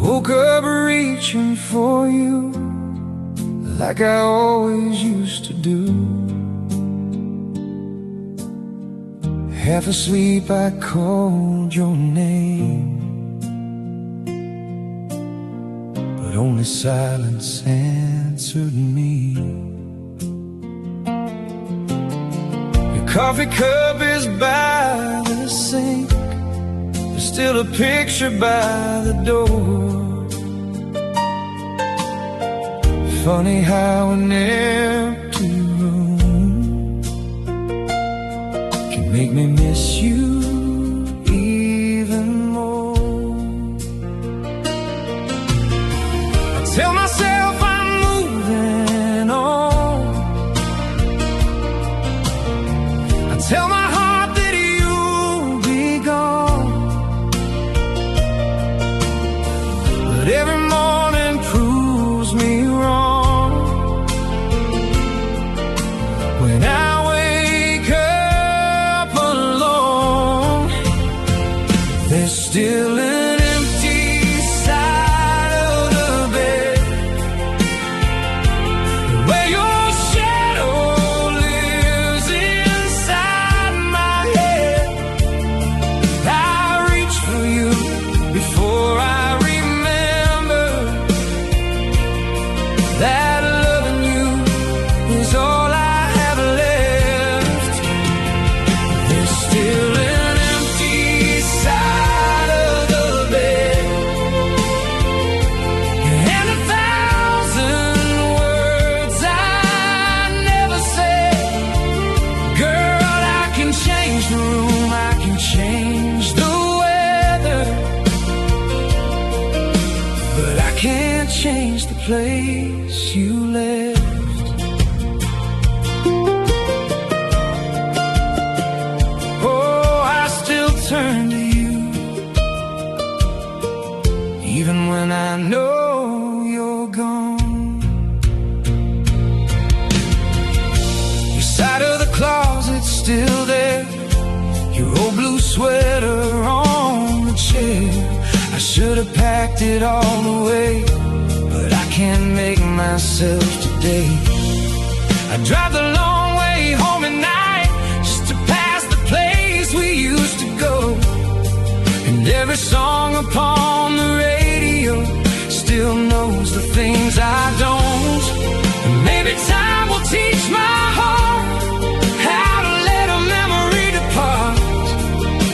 woke up reaching for you like I always used to do. Half asleep I called your name, but only silence answered me. Your coffee cup is by the sink, there's still a picture by the door. Funny how an empty room can make me miss you even more. I tell myself I'm moving on, I tell my heart that you'll be gone, but every morning proves me wrong. When I wake up alone, there's still an empty side of the bed where your shadow lives inside my head. I reach for you before I remember that loving you is all I have left. There's still an empty side of the bed, and 1,000 words I never said. Girl, I can change the room, I can change the weather, but I can't change the place you left. Oh, I still turn to you, even when I know you're gone. Your side of the closet's still there, your old blue sweater on the chair. I should have packed it all away, but I can't make myself today. I drive the long way home at night just to pass the place we used to go, and every song upon the radio still knows the things I don't. And maybe time will teach my heart how to let a memory depart,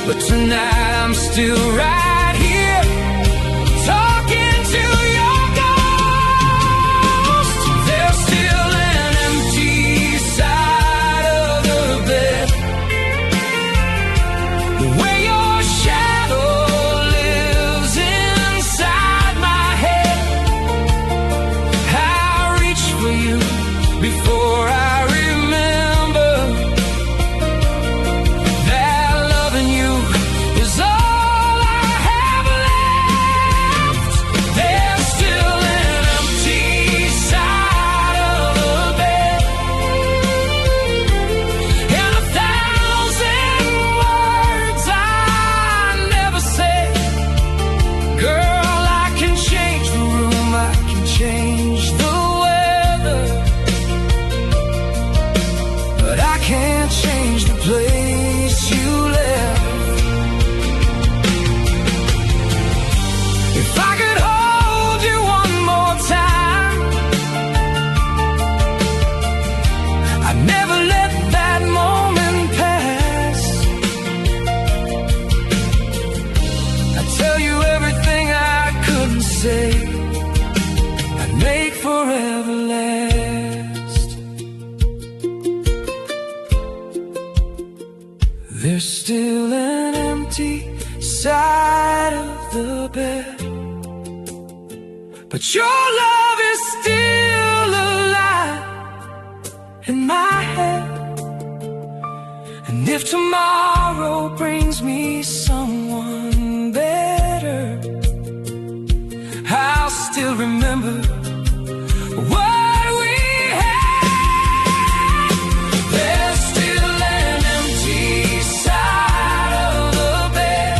but tonight I'm still right here talking to your ghost. There's still an empty side of the bed where your shadow lives inside my head. I reach for you before I remember that loving you is all I have left. There's still an empty side of the bed, and 1,000 words I never said. Girl, I can change the room, I can change the weather, but I can't change the place you left. If I could hold you one more time, I'd never let that moment pass. I'd tell you everything I couldn't say, I'd make forever last. There's still an empty side of the bed, but your love is still alive in my head. And if tomorrow brings me someone better, I'll still remember what we had. There's still an empty side of the bed,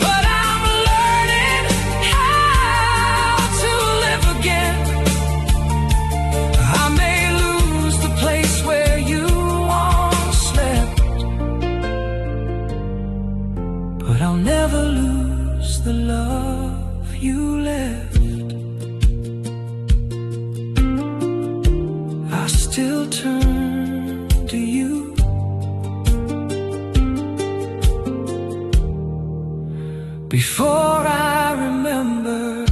but I'm learning but I'll never lose the love you left. I still turn to you. Before I remember,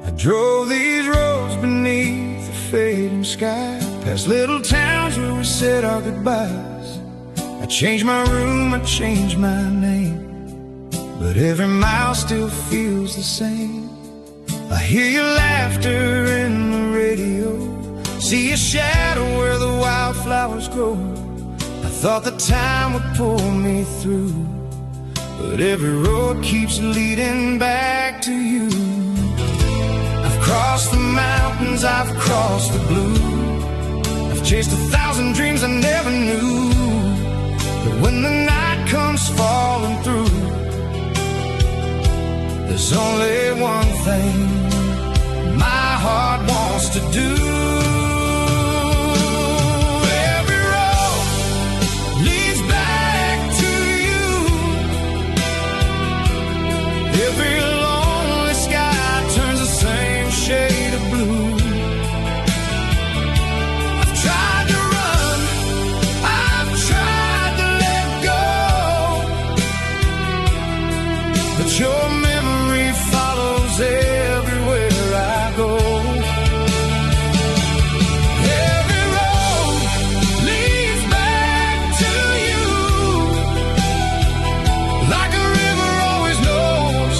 I drove these roads beneath the fading sky, past little towns where we said our goodbyes. I changed my room, I changed my name, but every mile still feels the same. I hear your laughter in the radio, see a shadow where the wildflowers grow. I thought the time would pull me through, but every road keeps leading back to you. I've crossed the mountains, I've crossed the blue, I've chased 1,000 dreams I never knew. But when the night comes falling through, there's only one thing my heart wants to do. Every road leads back to you. Every lonely sky turns the same shade of blue. I've tried to run, I've tried to let go, but your memory follows everywhere I go. Every road leads back to you, like a river always knows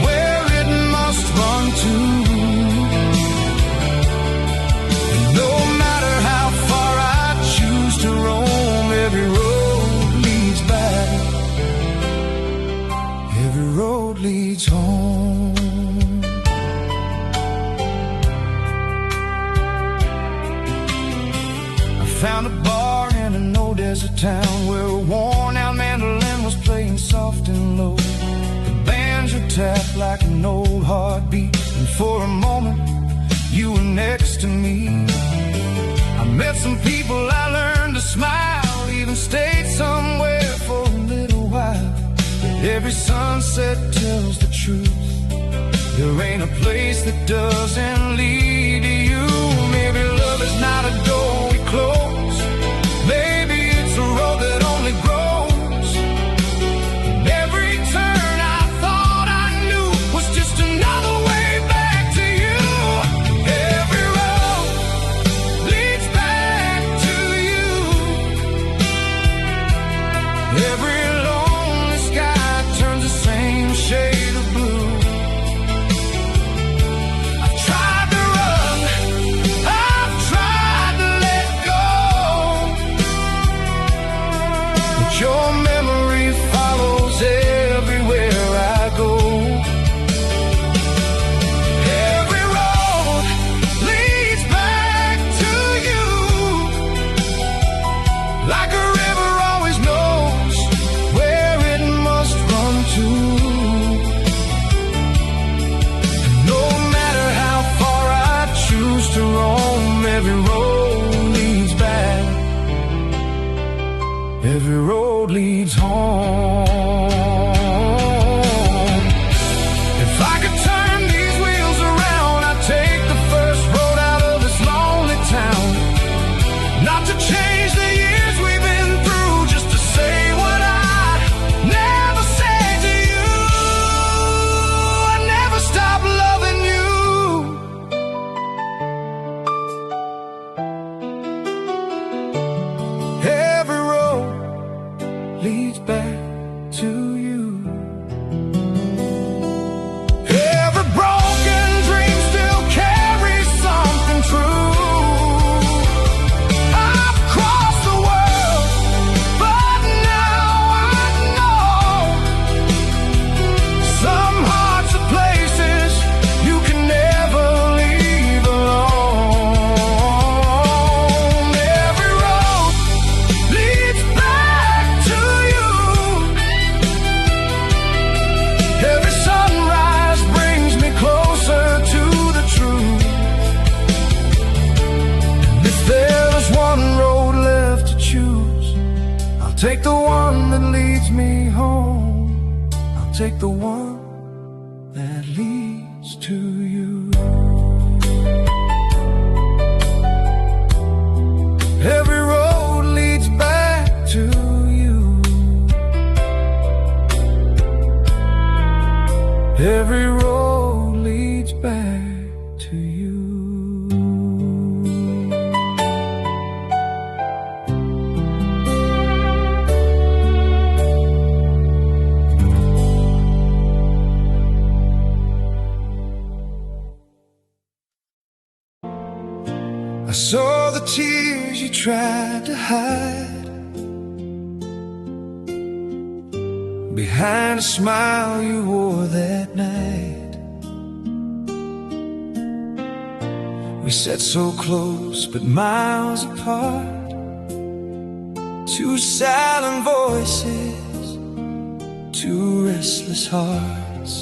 where it must run to. And no matter how far I choose to roam, every road leads back. Every road leads home. I found a bar in an old desert town where a worn-out mandolin was playing soft and low. The banjo tapped like an old heartbeat, and for a moment you were next to me. I met some people, I learned to smile, even stayed somewhere for a little while. But every sunset tells the truth, there ain't a place that doesn't lead to you. Maybe love is not a door we close, maybe it's a road that only grows. And every turn I thought I knew was just another way back to you. Every road leads back to you. Every lonely sky turns the same shade of blue. I've tried to run, I've tried to let go, but your memory follows everywhere I go. Every road leads back to you, like a river always knows where it must run to. No matter how far I choose to roam, every road leads back. Every road leads home. If I could turn these wheels around, I'd take the first road out of this lonely town. Not to change the years we've been through, just to say what I never said to you. I never stopped loving you. Every road leads back. take the one that leads me home. I'll take the one that leads to you. Every road leads back to you. Every road leads back to you. I saw the tears you tried to hide behind a smile you wore that night. We sat so close but miles apart, two silent voices, two restless hearts.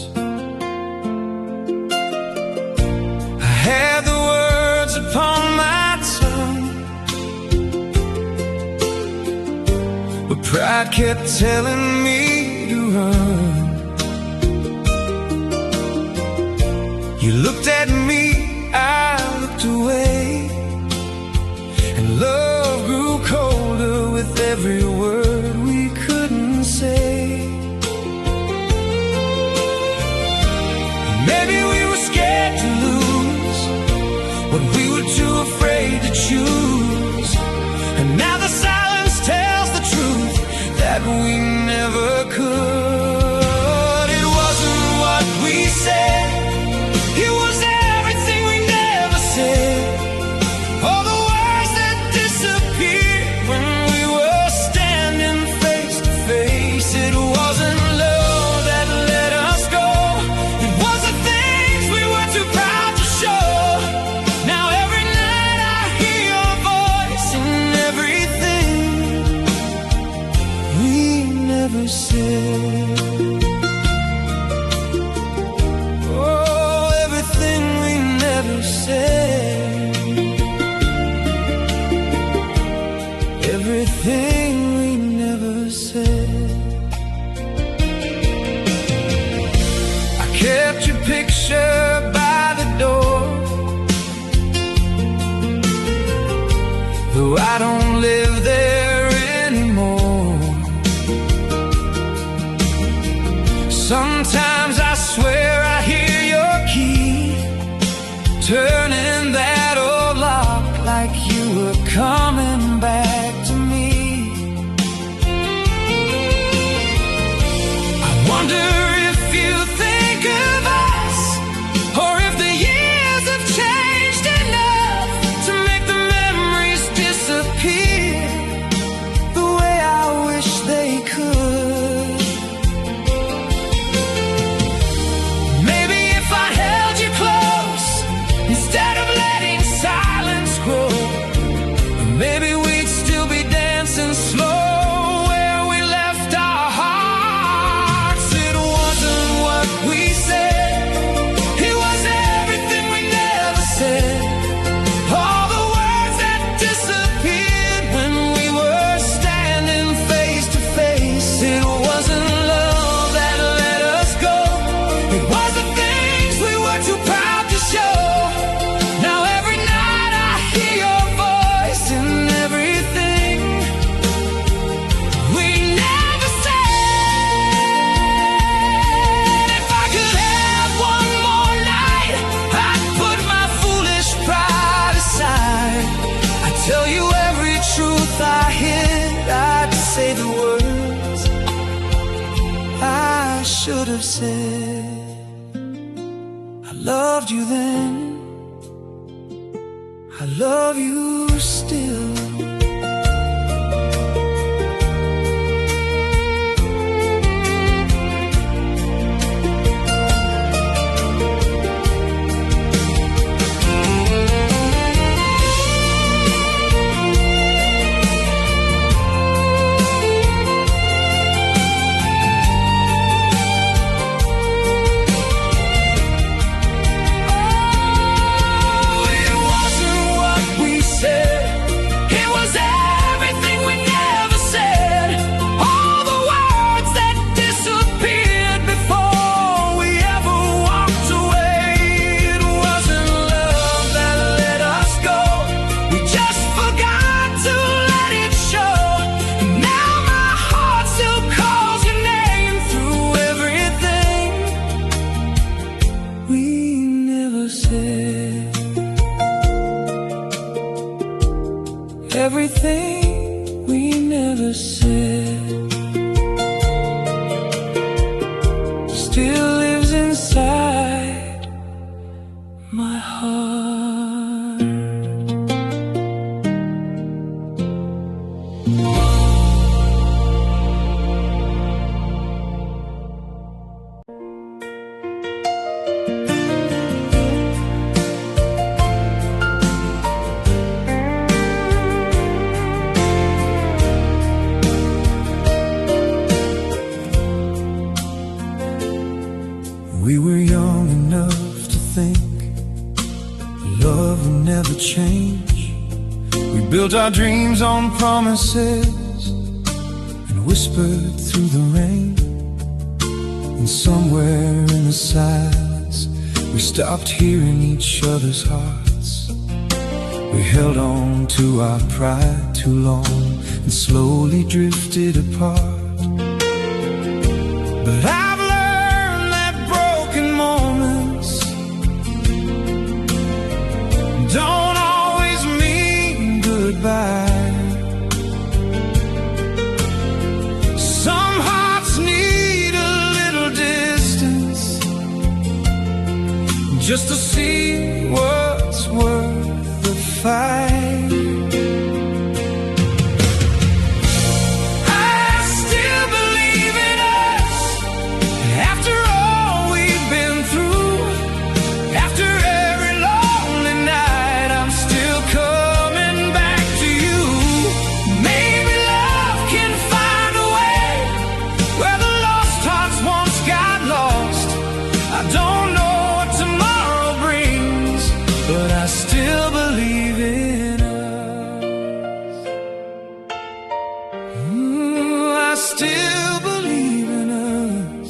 I had the words upon my tongue, but pride kept telling me to run. You looked at me, I looked away, and love grew colder with every word we couldn't say. Maybe we were scared to lose what we were too afraid to choose, and now the silence tells the truth that we never could. It wasn't what we said, it was everything we never said. All the words that disappeared when we were standing face to face. It wasn't love that let us go, it was the things we were too proud to show. Now every night I hear your voice in everything we never said. Oh, everything we never said. Everything we never said. I kept your picture by the door, though I don't live there anymore. Sometimes I swear I hear your key turning that old lock, like you were coming back to me. I wonder if you think of us, or if the years have changed enough to make the memories disappear the way I wish they could. Maybe if I held you close instead of letting silence grow, maybe we'd still be dancing slow where we left our hearts. It wasn't what we said, it was everything we never said. All the words that disappeared when we were standing face to face. It wasn't love that let us go, it was the things we were too proud to show. Now every night I hear your voice in everything we never said. If I could have one more night, I'd put my foolish pride aside. I'd tell you every truth I hid, I'd say the words I should have said. I loved you then, I love you still. It wasn't what we said, everything we never said still lives inside my heart. We were young enough to think love would never change. We built our dreams on promises and whispered through the rain. And somewhere in the silence we stopped hearing each other's hearts. We held on to our pride too long and slowly drifted apart. But I've learned that broken moments don't always mean goodbye. Some hearts need a little distance just to see what's worth the fight. Still believe in us.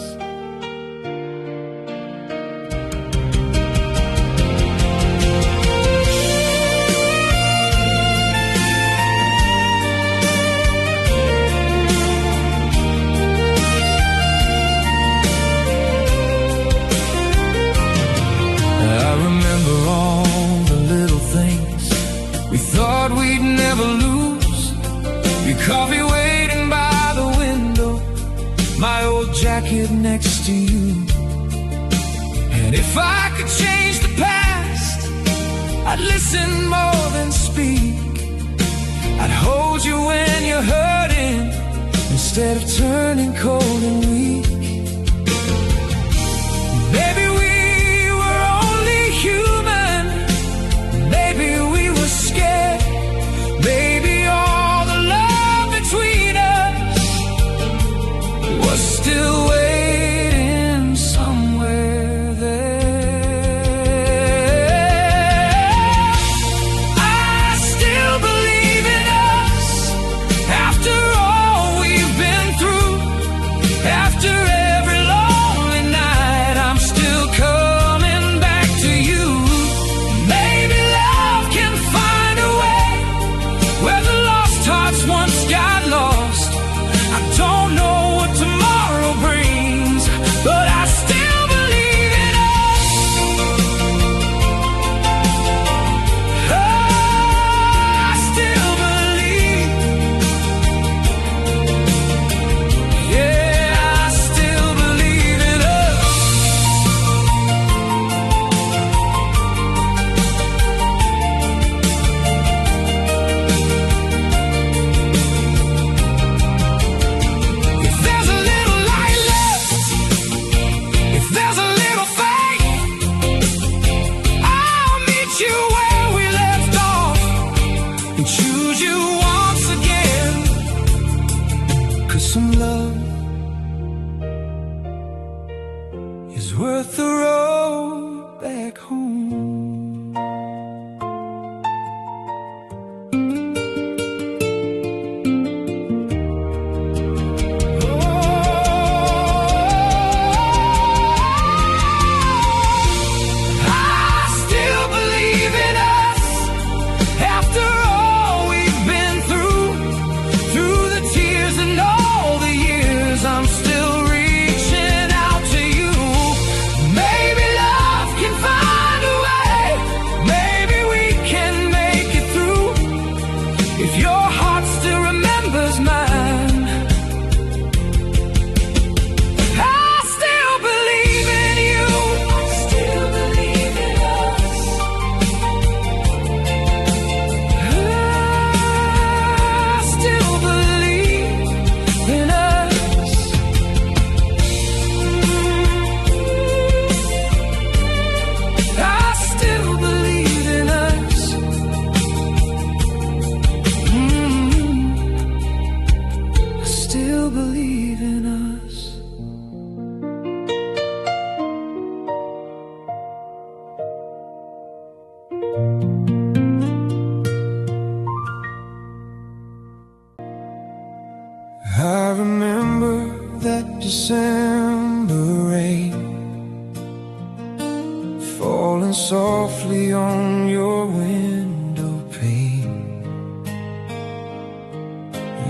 I remember all the little things we thought we'd never lose. Your coffee waiting by the window, my old jacket next to you. And if I could change the past, I'd listen more than speak. I'd hold you when you're hurting instead of turning cold and weak. Maybe we were only human. Maybe we were scared. Maybe all the love between us was still waiting somewhere there. I still believe in us after all we've been through, after I remember that December rain falling softly on your window pane.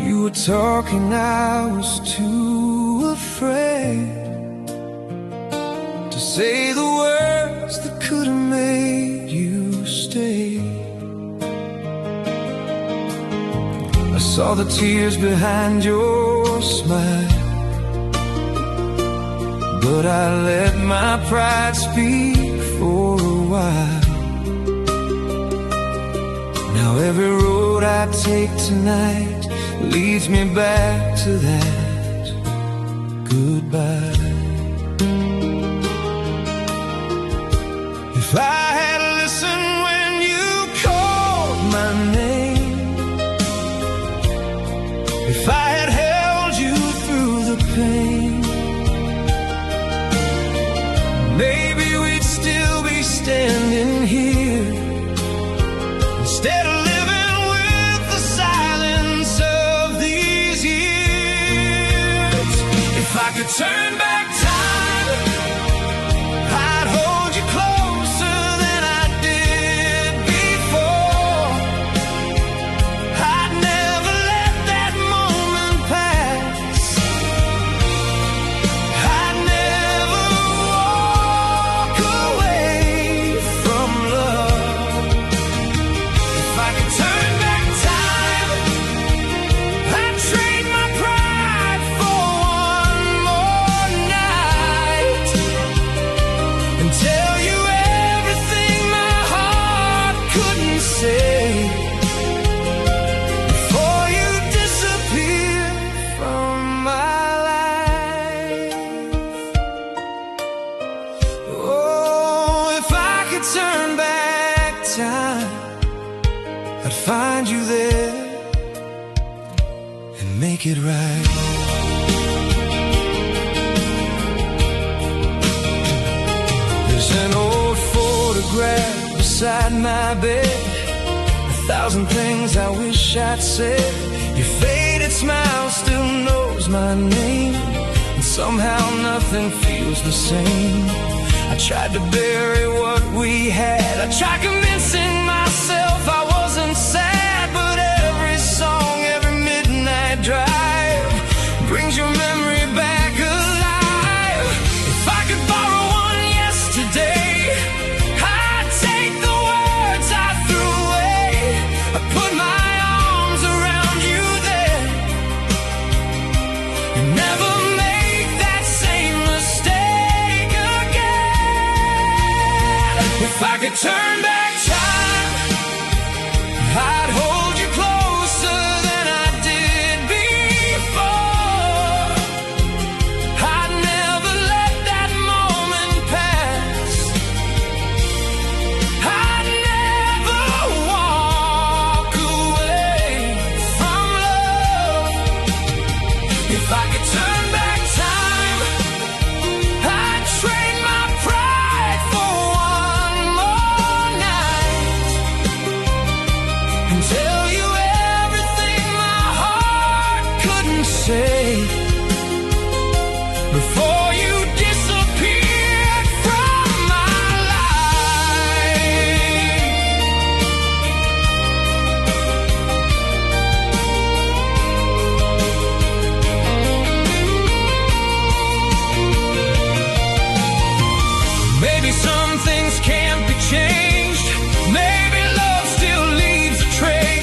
You were talking, I was too afraid to say the words that could have made you stay. I saw the tears behind your smile, but I let my pride speak for a while. Now every road I take tonight leads me back to that goodbye. If I had listened when you called my name, if I had held you through the pain, maybe we'd still be standing here instead of living with the silence of these years. If I could turn back time, I'd hold you closer than I did before. I'd never let that moment pass. I'd never walk away from love. If I could turn back time, I'd trade my pride for one more night and tell you everything my heart couldn't say before you disappear from my life. Oh, if I could turn back time, I'd find you there and make it right. There's an old photograph beside my bed, 1,000 things I wish I'd said. Your faded smile still knows my name, and somehow nothing feels the same. I tried to bury what we had, I tried convincing myself I wasn't sad, but every song, every midnight drive brings your memory back alive. If I could borrow one yesterday, I'd take the words I threw away. I'd put my arms around you there and never make that same mistake again. If I could turn back time, I'd hold you closer than I did before. I'd never let that moment pass. I'd never walk away from love. If I could turn back time, I'd trade my pride for one more night and tell you everything my heart couldn't say before you disappeared from my life. Maybe some things can't be changed. Maybe love still leaves a trace.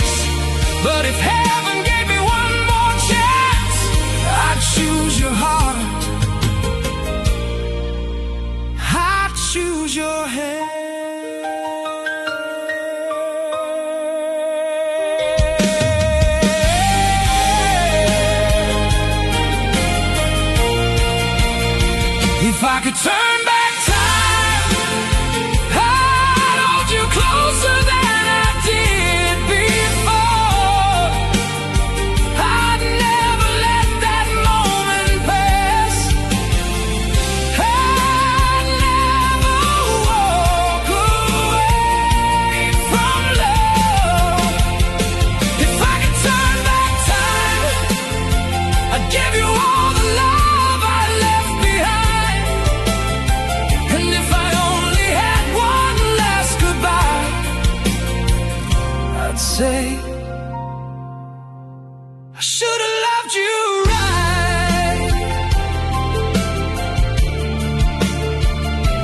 I'd say I should have loved you right.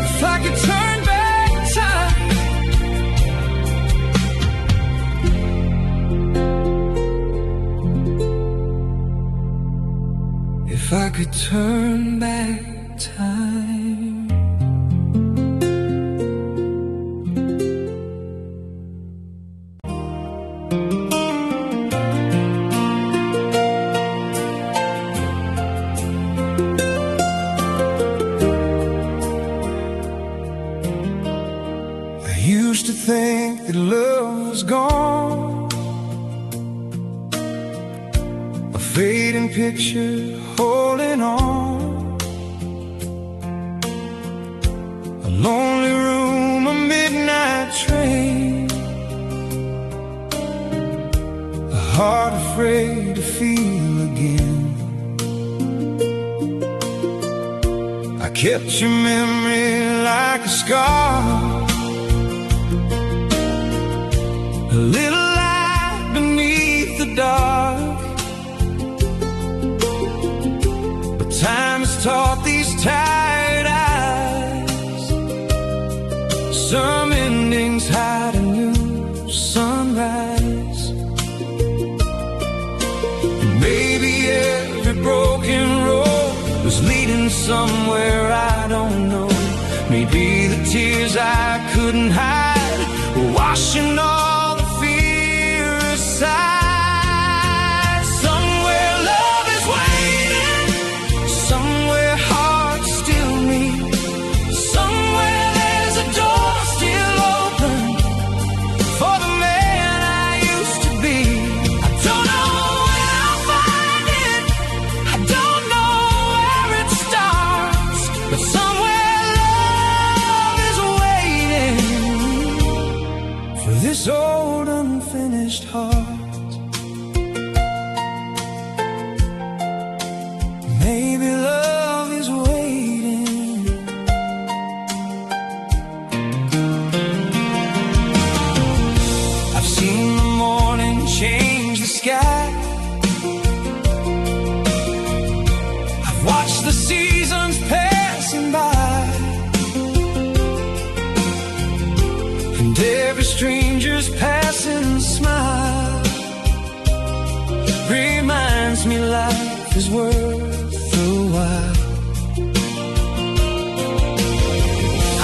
If I could turn back time, if I could turn back time. I used to think that love was gone, a fading picture holding on, a lonely room, a midnight train, a heart afraid to feel again. I kept your memory like a scar, a little light beneath the dark. But time has taught these tired eyes some endings hide a new sunrise. And maybe every broken road was leading somewhere I don't know. Maybe the tears I couldn't hide were washing all the fear aside. Somewhere love is waiting, somewhere hearts still meet, somewhere there's a door still open for the man I used to be. I don't know when I'll find it, I don't know where it starts, but somewhere love is waiting for this old unfinished heart. Maybe love is waiting. I've seen the morning change the sky, I've watched the seasons passing by, and every stranger's passing smile reminds me life is worth a while.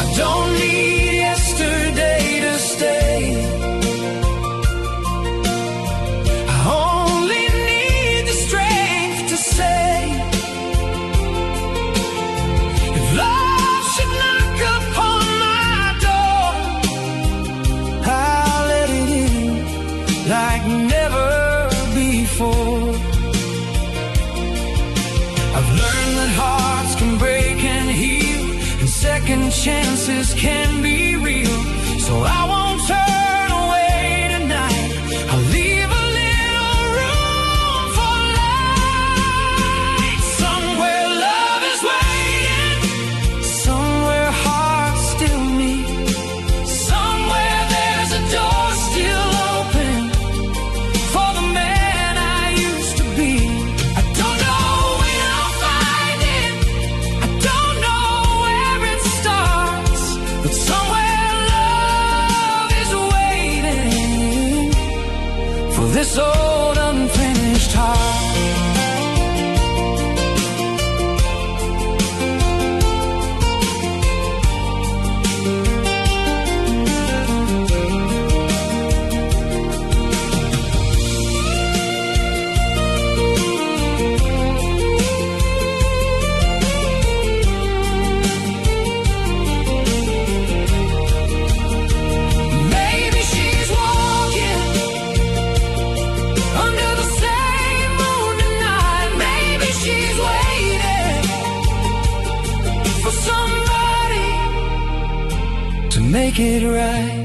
I don't need yesterday to stay, I only need the strength to say, if love should knock upon my door, I'll let it in like never before. I've learned that hearts can break and heal, and second chances can be real. So I won't turn away tonight, I'll leave a little room for light. Somewhere love is waiting, somewhere hearts still meet, somewhere there's a door still open for the man I used to be. I don't know when I'll find it, I don't know where it starts, but somewhere love is waiting for this old unfinished heart. Maybe she's walking under the same moon tonight. Maybe she's waiting for somebody to make it right.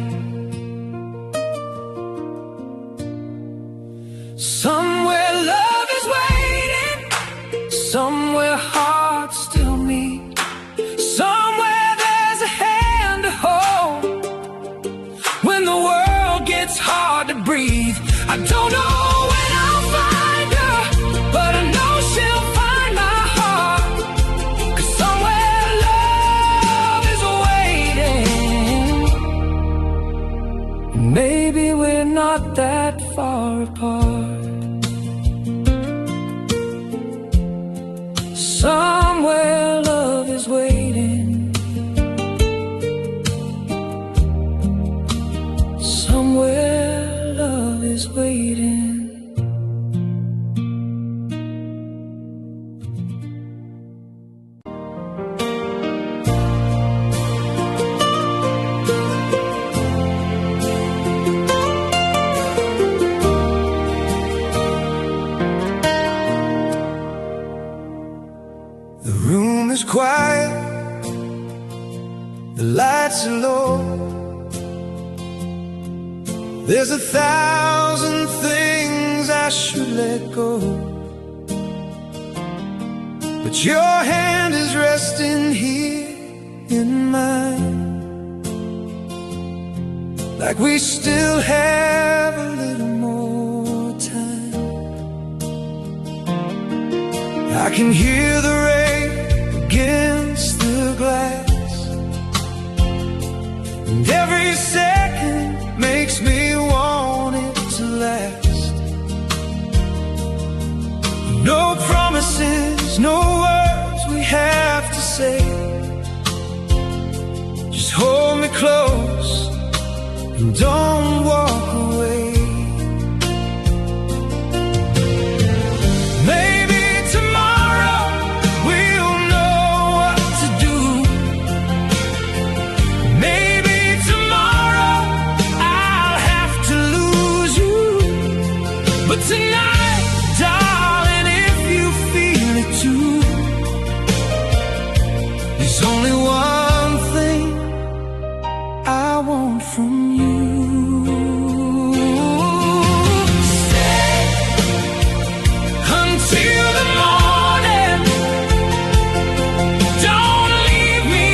Somewhere love is waiting, somewhere hearts still meet, somewhere there's a hand to hold when the world gets hard hard to breathe. I don't know when I'll find her, but I know she'll find my heart. 'Cause somewhere love is waiting. Maybe we're not that far apart. Somewhere love is waiting. Somewhere love is waiting. The room is quiet, the lights are low. There's 1,000 things I should let go, but your hand is resting here in mine, like we still have a little more time. I can hear the rain against the glass, and every second makes me want it to last. No promises, no words we have to say. Just hold me close and don't walk away. Maybe tomorrow we'll know what to do. Maybe tomorrow I'll have to lose you. But tonight, darling, if you feel it too, there's only one thing I want from you. Stay until the morning. Don't leave me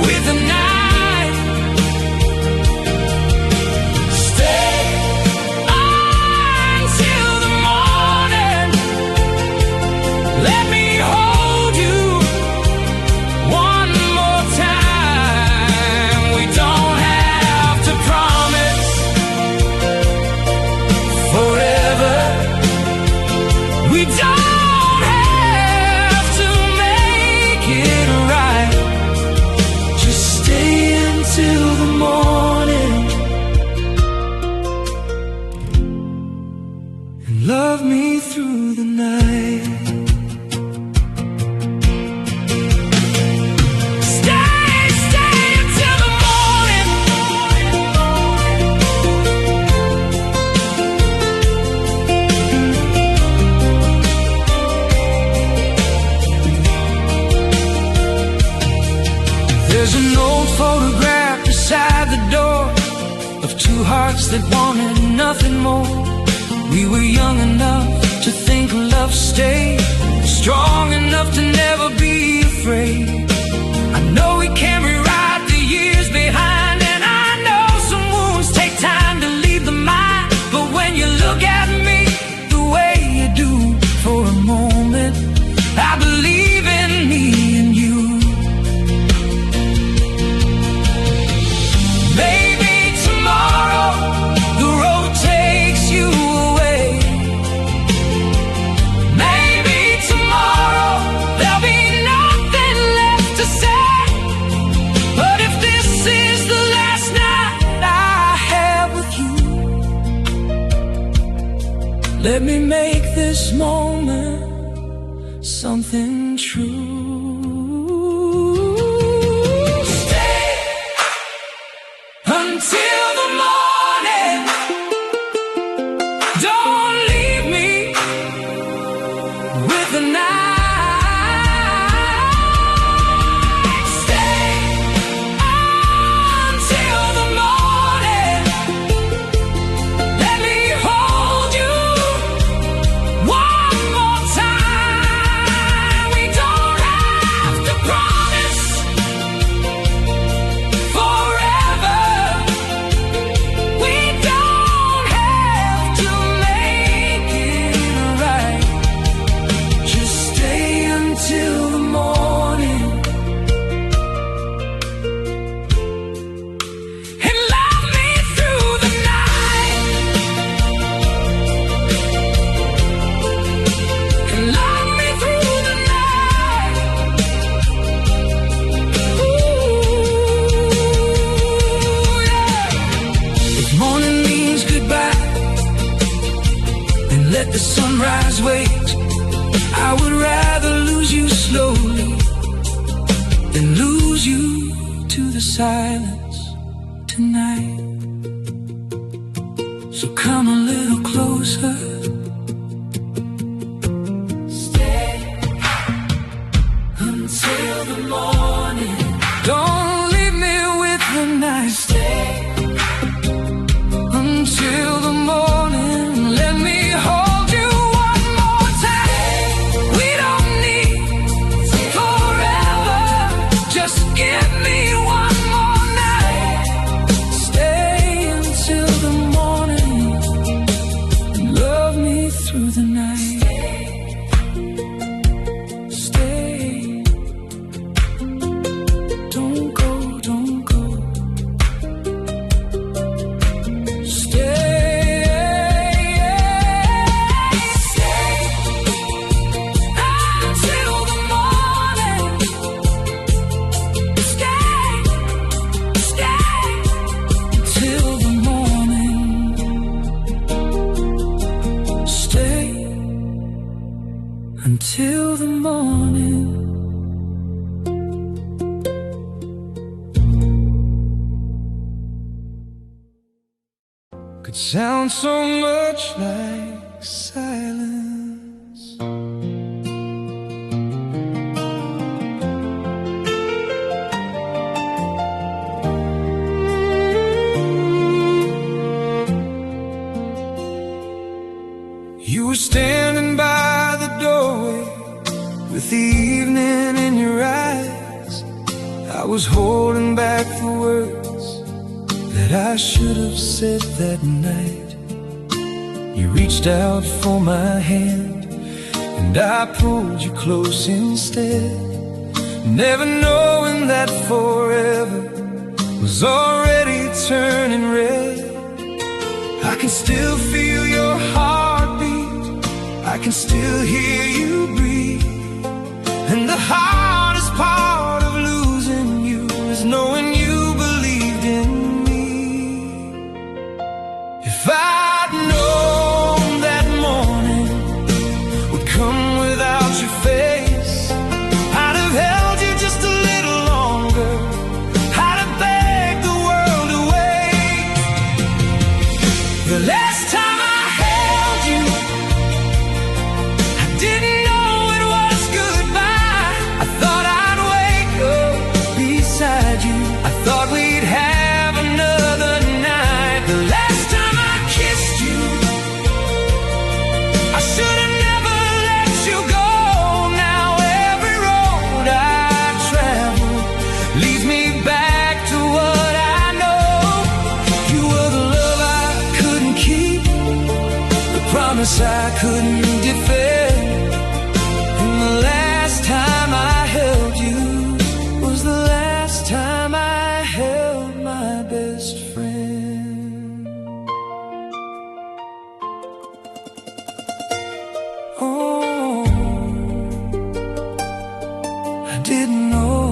with the night. Stay until the morning. Let me hold you one more time. We don't have to promise forever. We don't have to make it right. Just stay until the morning and love me through the night. Stay until the morning. There's an old photograph beside the door of two hearts that wanted nothing more. We were young enough to think love stayed, strong enough to never be afraid. I know we can't rewrite the years behind, and I know some wounds take time to leave the mind. But when you look at me the way you do for a moment, I believe in me and you. Maybe tomorrow the road takes you away. Maybe tomorrow there'll be nothing left to say. But if this is the last night I have with you, let me make this moment something true. Stay until the morning. Don't leave me with the night. Stay until the morning. Let me hold you one more time. We don't goodbye and let the sunrise wait. I would rather lose you slowly than lose you to the silence tonight. So come a little closer. Stay until the morning. Don't leave me with the night. Stay until the morning. Let me hold you one more time. We don't need forever. Just give me one more night. Stay until the morning and love me through the night. Stay. Don't go, don't go. Until the morning. Could sound so much like silence. You were standing by the doorway with the evening in your eyes. I was holding back the words that I should have said that night. You reached out for my hand and I pulled you close instead, never knowing that forever was already turning red. I can still feel your heartbeat, I can still hear you breathe. And the hardest part of losing you is knowing you believed in me. If I'd known that morning would come without your face, I'd have held you just a little longer. I'd have begged the world away. The last time I held you, I didn't know it was goodbye. I thought I'd wake up beside you. I thought we'd have another night. The last time I kissed you, I should have never let you go. Now every road I travel leads me back to what I know. You were the love I couldn't keep, the promise I couldn't defend. And the last time I held you was the last time I held my best friend. Oh, I didn't know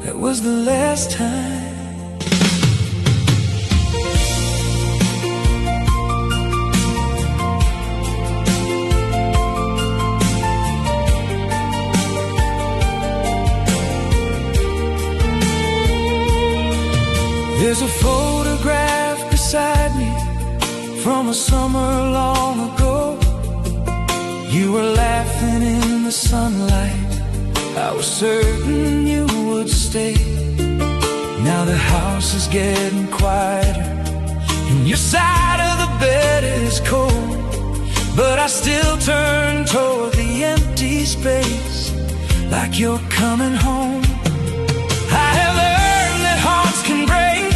that was the last time. There's a photograph beside me from a summer long ago. You were laughing in the sunlight, I was certain you would stay. Now the house is getting quieter and your side of the bed is cold, but I still turn toward the empty space like you're coming home. I have learned that hearts can break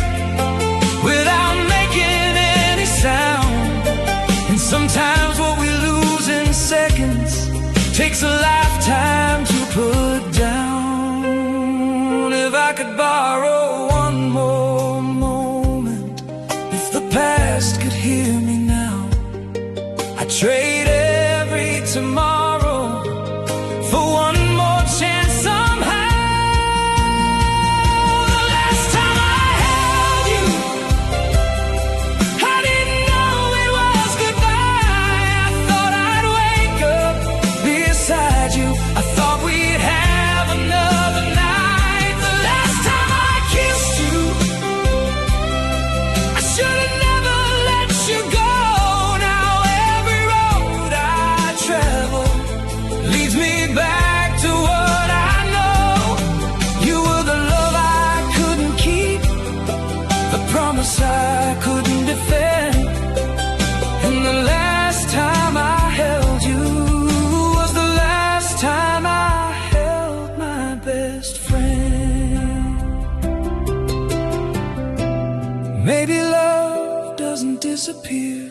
without making any sound, and sometimes what we lose in seconds takes a lifetime to put down. If I could borrow one more moment, if the past could hear me now, I'd trade every tomorrow for one more chance somehow. The last time I held you, promise I couldn't defend. And the last time I held you was the last time I held my best friend. Maybe love doesn't disappear.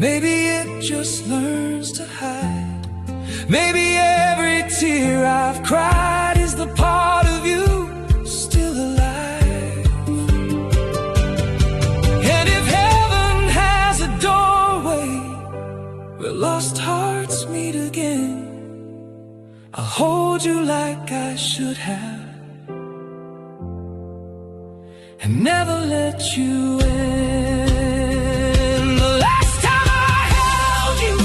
Maybe it just learns to hide. Maybe every tear I've cried is the part of you still alive. And if heaven has a doorway where lost hearts meet again, I'll hold you like I should have, and never let you in. The last time I held you,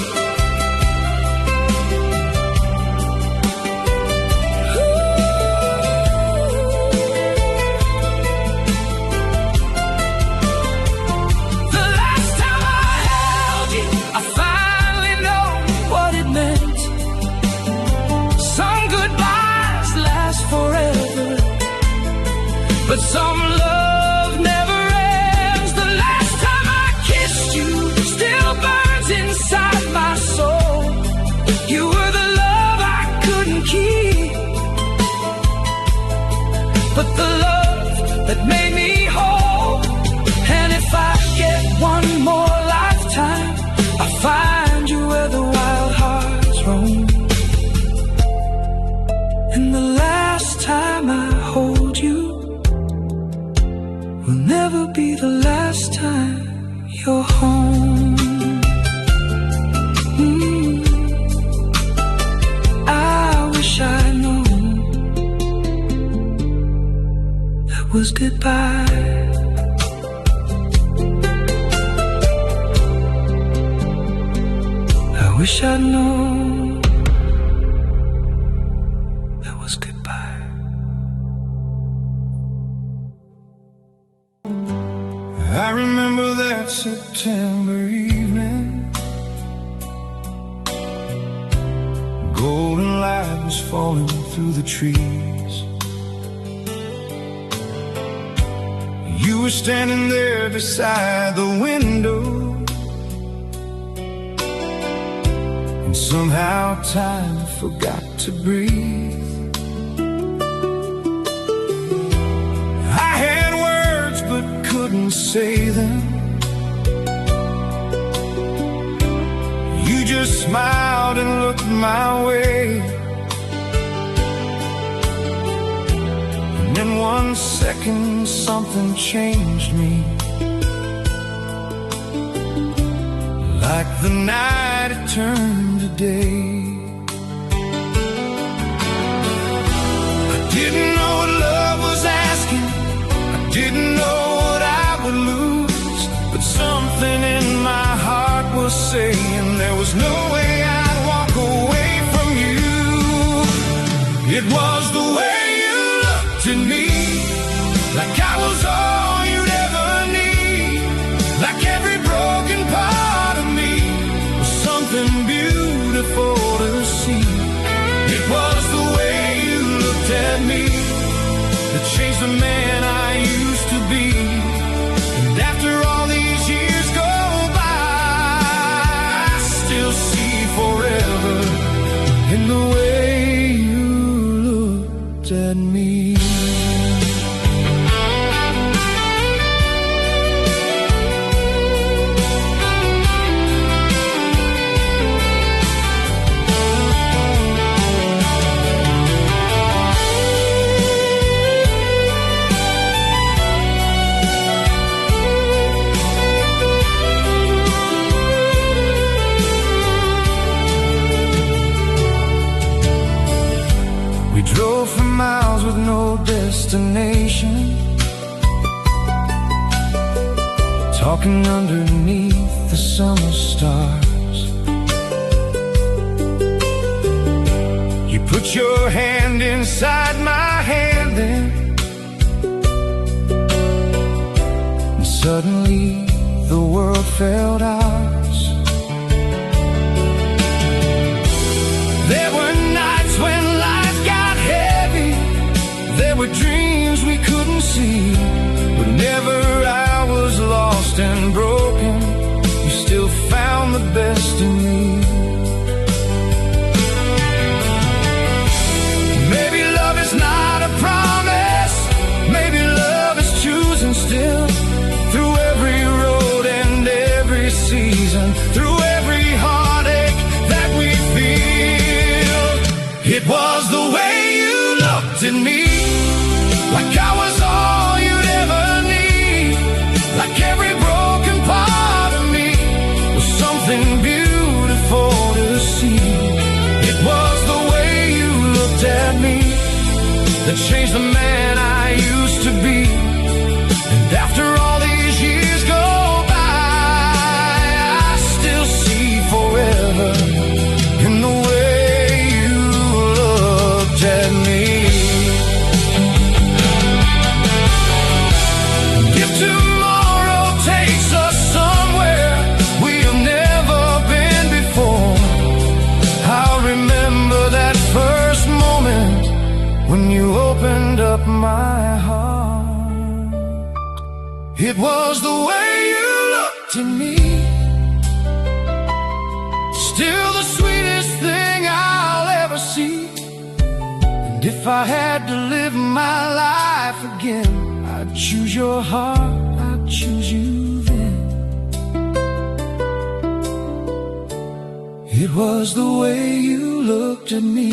the last time I held you, I finally know what it meant. Some goodbyes last forever, but some love never ends. The last time I kissed you still burns inside my soul. You were the love I couldn't keep, but the love that made me whole. And if I get one more lifetime, I'll find you where the wild hearts roam. And the last time I hold you will never be the last time you're home. I wish I'd known that was goodbye. I wish I'd known that was goodbye. I remember that September evening. Golden light was falling through the trees. You were standing there beside the window, and somehow time forgot to breathe. I had words but couldn't say them. You just smiled and looked my way, and in 1 second something changed me. Like the night it turned to day. I didn't know what love was asking, I didn't know what I would lose, but something in my heart was saying there was no way I'd walk away from you. It was the way you looked at me, like I was all you'd ever need, like every broken part of me was something beautiful to see. It was the way you looked at me that changed the man I used to be. And after all these years go by, I still see forever in the way you looked at me. Drove for miles with no destination, talking underneath the summer stars. You put your hand inside my hand then, and suddenly the world felt ours. There were nights when life got heavy, there were dreams we couldn't see, but never bruised and broken, you still found the best in me. Maybe love is not a promise, maybe love is choosing still. Through every road and every season, through every heartache that we feel, it was the way you looked at me, like I was all you'd ever need, like every broken part of me was something beautiful to see. It was the way you looked at me that changed the man I used to be. And after all these years go by, I still see forever in the way you looked at me. If tomorrow takes us somewhere we've never been before, I'll remember that first moment when you opened up my heart. It was the way you looked at me, still the sweetest thing I'll ever see. And if I had to live my life again, I'd choose your heart, I'd choose you then. It was the way you looked at me.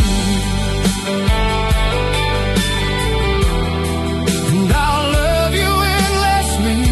And I'll love you endlessly.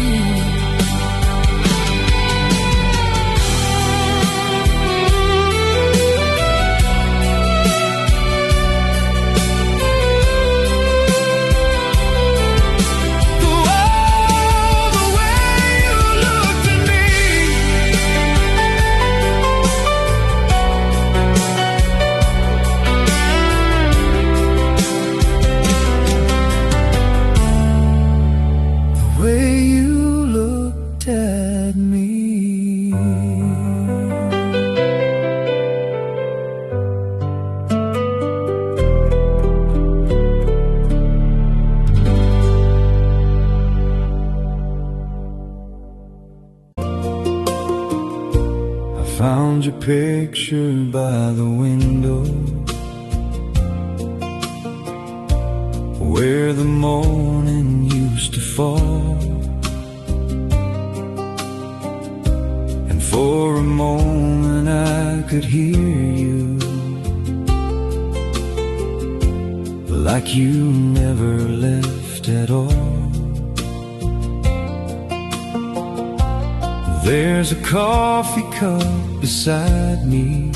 Found your picture by the window, where the morning used to fall. And for a moment I could hear you, like you never left at all. There's a coffee cup beside me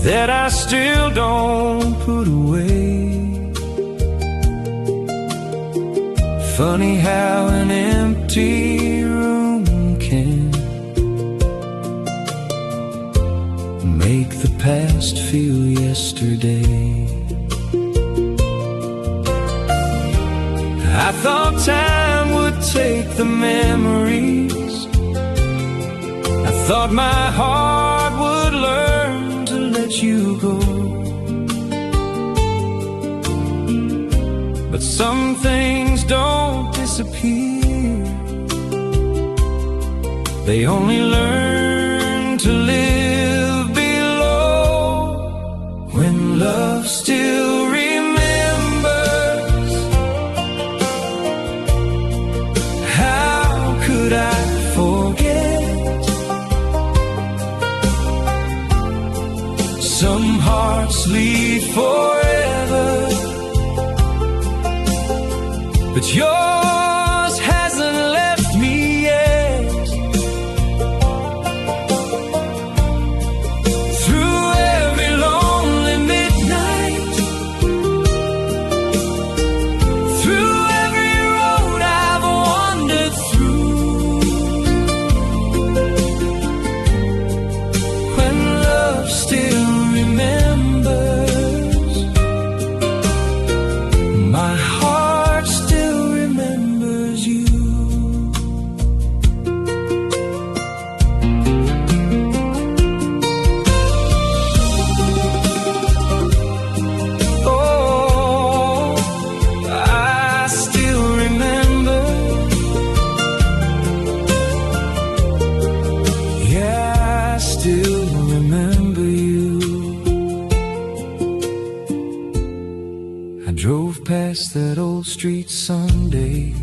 that I still don't put away. Funny how an empty room can make the past feel yesterday. I thought time would take the memories, I thought my heart would learn to let you go. But some things don't disappear, they only learn to live below. When love still remembers, how could I forget? Some hearts leave forever, but yours hasn't left me yet. Through every lonely midnight, through every road I've wandered through, when love still remembers, my heart still remembers. lake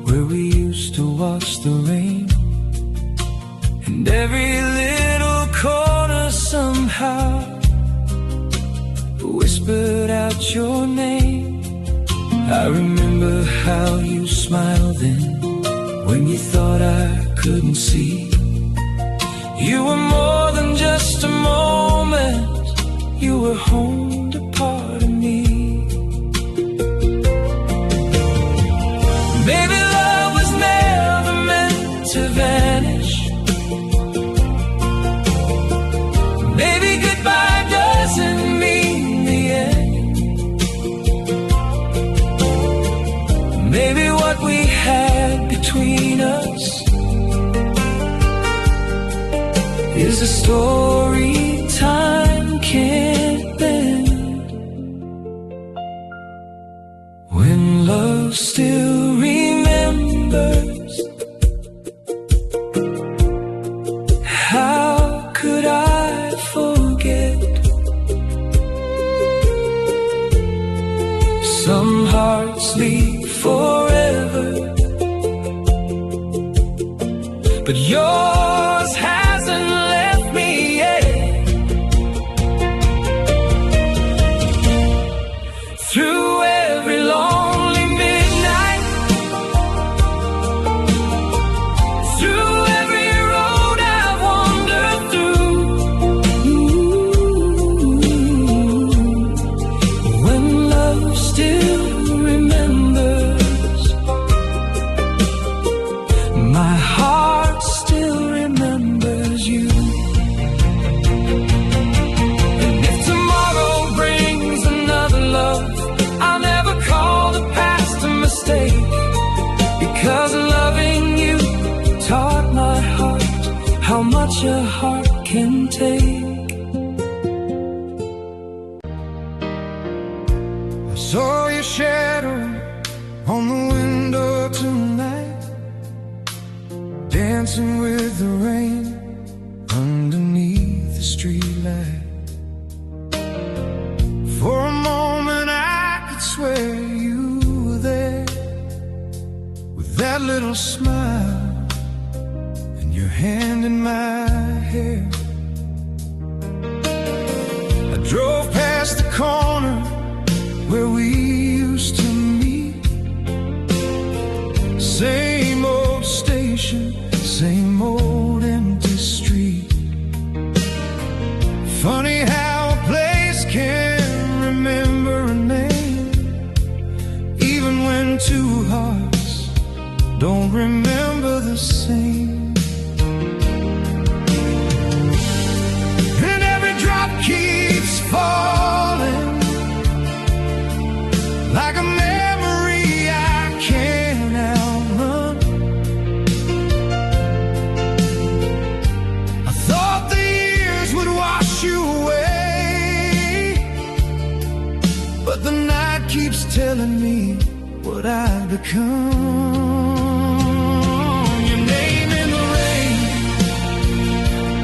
where we used to watch the rain. And every little corner somehow whispered out your name. I remember how you smiled then when you thought I couldn't see. You were more than just a moment, you were home to part of me. Maybe love was never meant to vanish. Maybe goodbye doesn't mean the end. Maybe what we had between us is a story time can't bend. When love still remembers, how could I forget? Some hearts leave forever, but yours hasn't left me yet. Through every lonely midnight, through every road I've wandered through, when love still remembers, my heart still remembers you. And if tomorrow brings another love, I'll never call the past a mistake, because loving you taught my heart how much a heart can take. I saw your shadow on the window tonight, dancing with the rain underneath the streetlight. For a moment I could swear you were there, with that little smile and your hand in my hair. I drove past the corner where we used to meet. Same old station, same old empty street. Funny how a place can remember a name, even when two hearts don't remember the same. And every drop keeps falling like a memory I can't outrun. I thought the years would wash you away, but the night keeps telling me what I've become. Your name in the rain,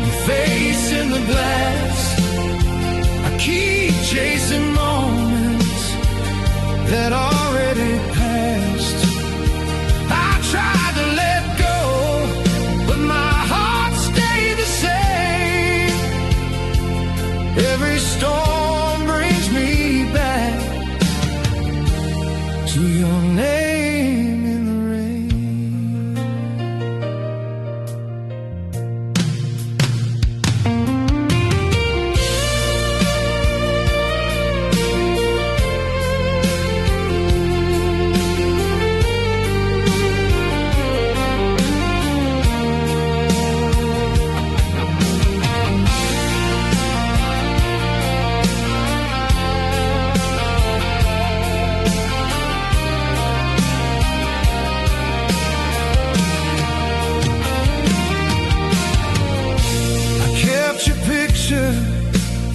your face in the glass. I keep chasing moments that already passed. I tried to let go, but my heart stayed the same. Every storm brings me back to your name in the rain.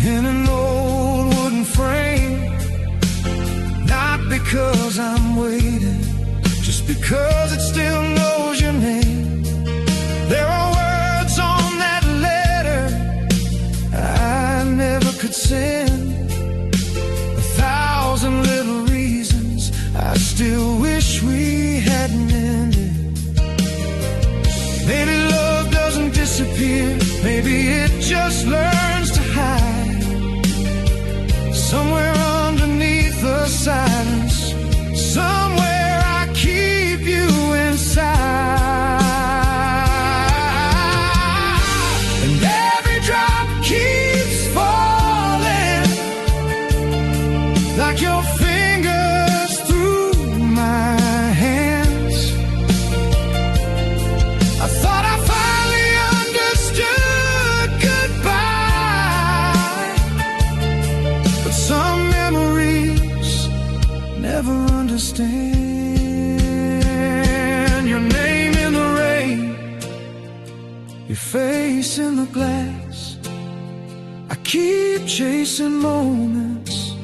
In an old wooden frame, not because I'm waiting, just because it still knows your name. There are words on that letter I never could send, 1,000 little reasons I still wish we had. missing moments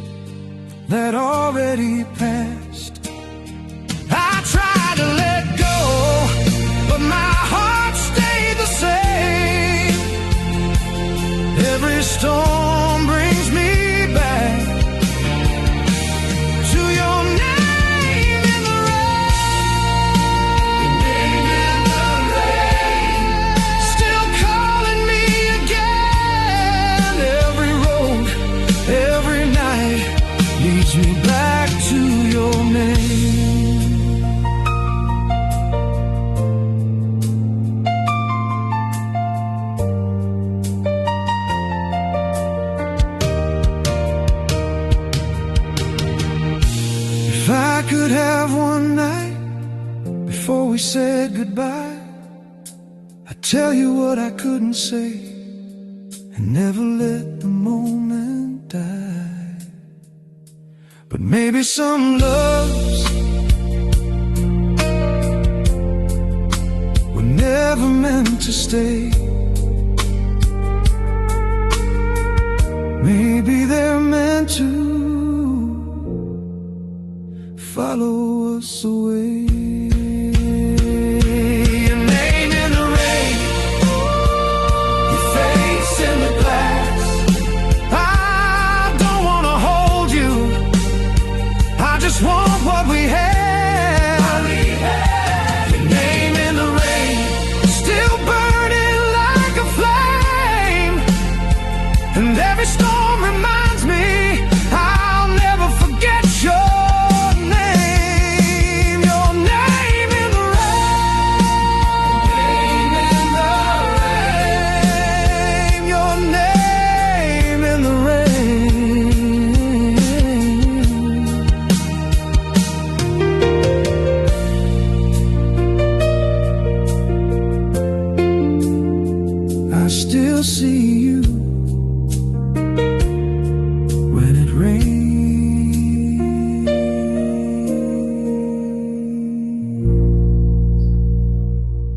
that already passed. I tried to let go, but my heart stayed the same. Every storm brings me back to your name in the rain. Name in the rain, still calling me again. Every road, every night leads me back to your name. If I could have one night before we said goodbye, I'd tell you what I couldn't say and never let the moment die. But maybe some loves were never meant to stay. Maybe they're meant to follow us away. Your name in the rain, your face in the glass. I don't wanna hold you, I just want what we had. Your name in the rain, still burning like a flame. And every storm reminds me I'll never forget your still see you.